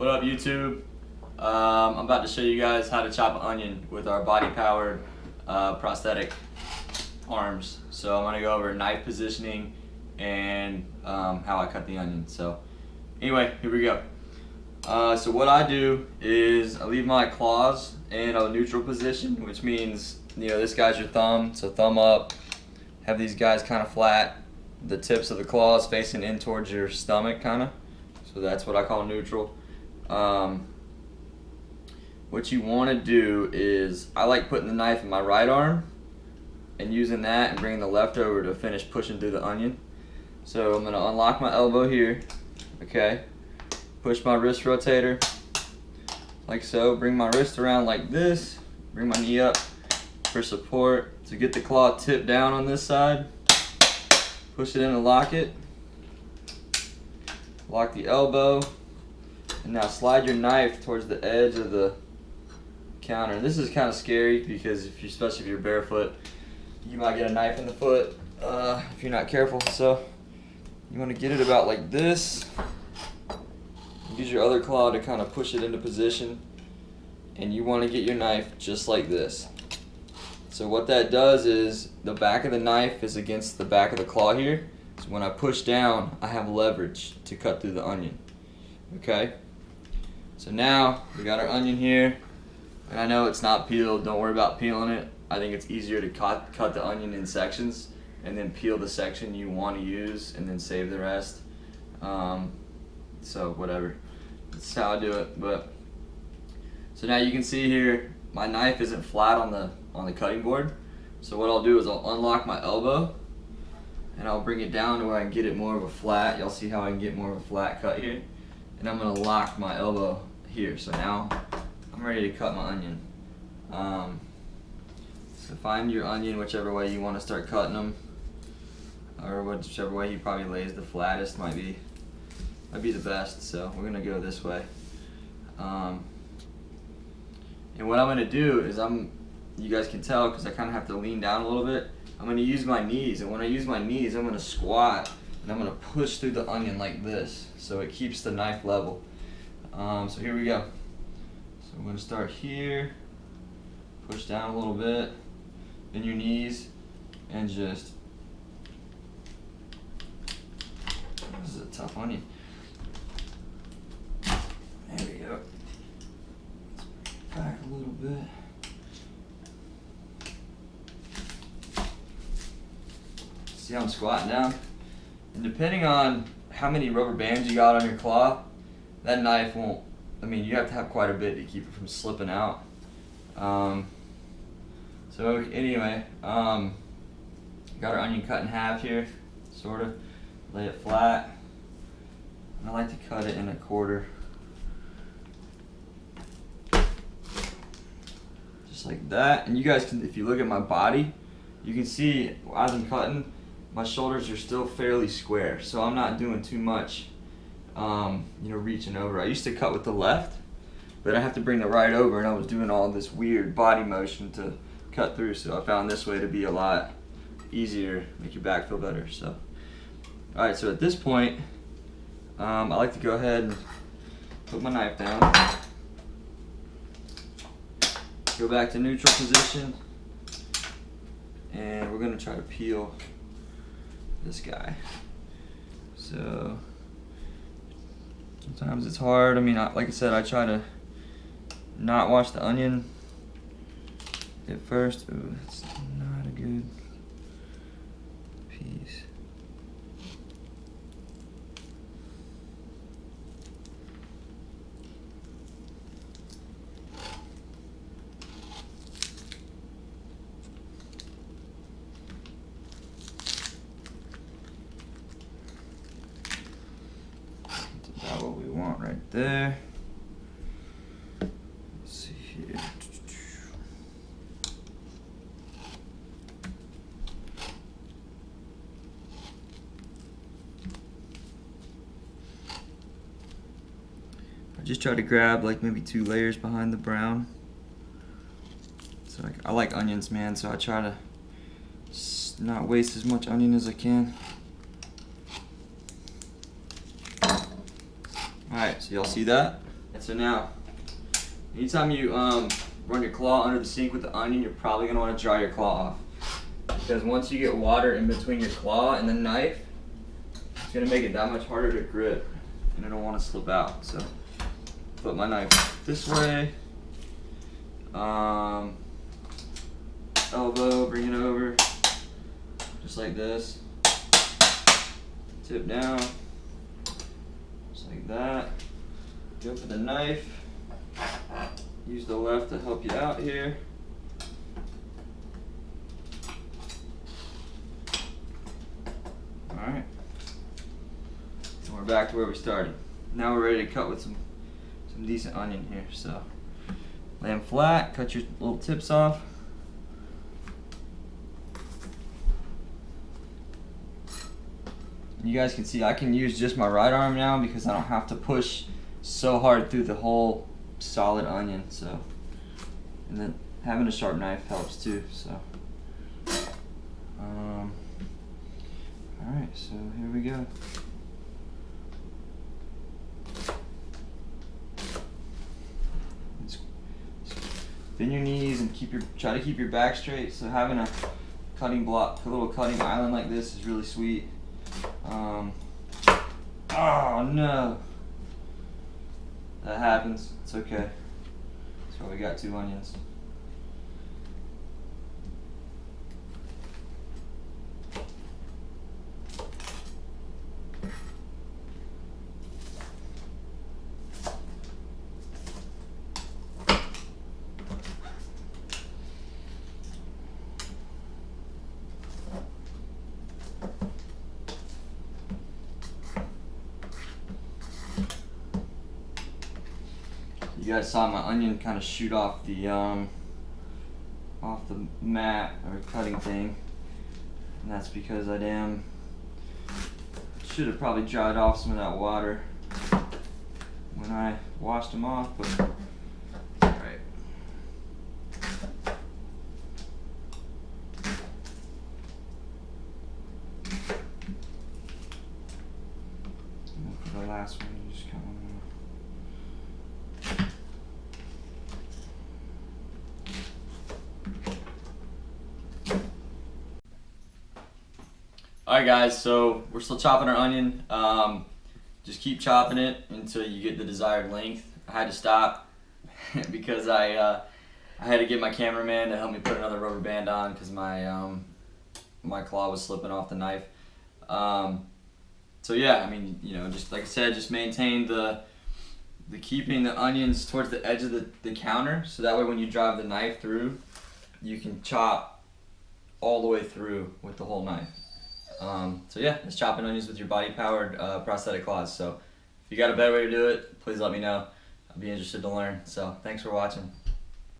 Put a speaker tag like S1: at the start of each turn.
S1: What up, YouTube? I'm about to show you guys how to chop an onion with our body-powered prosthetic arms. So I'm gonna go over knife positioning and how I cut the onion. So anyway, here we go. So what I do is I leave my claws in a neutral position, which means, you know, this guy's your thumb, so thumb up. Have these guys kind of flat, the tips of the claws facing in towards your stomach, kind of. So that's what I call neutral. What you want to do is, I like putting the knife in my right arm and using that and bringing the left over to finish pushing through the onion. So I'm going to unlock my elbow here, okay? Push my wrist rotator, like so. Bring my wrist around like this. Bring my knee up for support. To get the claw tipped down on this side. Push it in and lock it. Lock the elbow. And now slide your knife towards the edge of the counter. This is kind of scary because especially if you're barefoot, you might get a knife in the foot if you're not careful. So you want to get it about like this. Use your other claw to kind of push it into position, and you want to get your knife just like this. So what that does is the back of the knife is against the back of the claw here. So when I push down, I have leverage to cut through the onion. Okay? So now we got our onion here, and I know it's not peeled. Don't worry about peeling it. I think it's easier to cut the onion in sections and then peel the section you want to use and then save the rest. So whatever, that's how I do it. But so now you can see here my knife isn't flat on the cutting board. So what I'll do is I'll unlock my elbow and I'll bring it down to where I can get it more of a flat. Y'all see how I can get more of a flat cut here, and I'm gonna lock my elbow here. So now I'm ready to cut my onion. So find your onion whichever way you want to start cutting them, or whichever way he probably lays the flattest might be the best. So we're gonna go this way. And what I'm gonna do is you guys can tell because I kind of have to lean down a little bit. I'm gonna use my knees, and when I use my knees, I'm gonna squat and I'm gonna push through the onion like this, so it keeps the knife level. So here we go. So I'm gonna start here, push down a little bit, in your knees, and just. This is a tough onion. There we go. Let's bring it back a little bit. See how I'm squatting down? And depending on how many rubber bands you got on your claw, that knife won't, I mean, you have to have quite a bit to keep it from slipping out. So anyway, got our onion cut in half here, sort of. Lay it flat. And I like to cut it in a quarter. Just like that. And you guys can, if you look at my body, you can see as I'm cutting, my shoulders are still fairly square. So I'm not doing too much, reaching over. I used to cut with the left, but I have to bring the right over, and I was doing all this weird body motion to cut through. So I found this way to be a lot easier, make your back feel better. So. Alright, so at this point, I like to go ahead and put my knife down, go back to neutral position, and we're going to try to peel this guy. So sometimes it's hard. I mean, like I said, I try to not wash the onion at first. Ooh, that's not a good piece. What we want right there. Let's see here. I just try to grab like maybe 2 layers behind the brown. So I like onions, man, so I try to not waste as much onion as I can. Alright, so y'all see that? Alright, so now, anytime you run your claw under the sink with the onion, you're probably going to want to dry your claw off. Because once you get water in between your claw and the knife, it's going to make it that much harder to grip, and it'll want to slip out. So, put my knife this way, elbow, bring it over, just like this, tip down, just like that. Go for the knife, use the left to help you out here. Alright, so we're back to where we started. Now we're ready to cut with some decent onion here. So lay them flat, cut your little tips off. You guys can see I can use just my right arm now because I don't have to push so hard through the whole solid onion. So, and then having a sharp knife helps too. So, all right, so here we go. Bend your knees and try to keep your back straight. So having a cutting block, a little cutting island like this is really sweet. Oh no, that happens. It's okay. That's why we got 2 onions. You guys saw my onion kind of shoot off the mat or cutting thing, and that's because I should have probably dried off some of that water when I washed them off, but alright. For the last one, you just kind of Alright guys, so we're still chopping our onion. Just keep chopping it until you get the desired length. I had to stop because I had to get my cameraman to help me put another rubber band on because my claw was slipping off the knife. So yeah, I mean, you know, just like I said, just maintain the keeping the onions towards the edge of the counter, so that way when you drive the knife through, you can chop all the way through with the whole knife. So yeah, it's chopping onions with your body-powered prosthetic claws. So if you got a better way to do it, please let me know. I'd be interested to learn. So thanks for watching.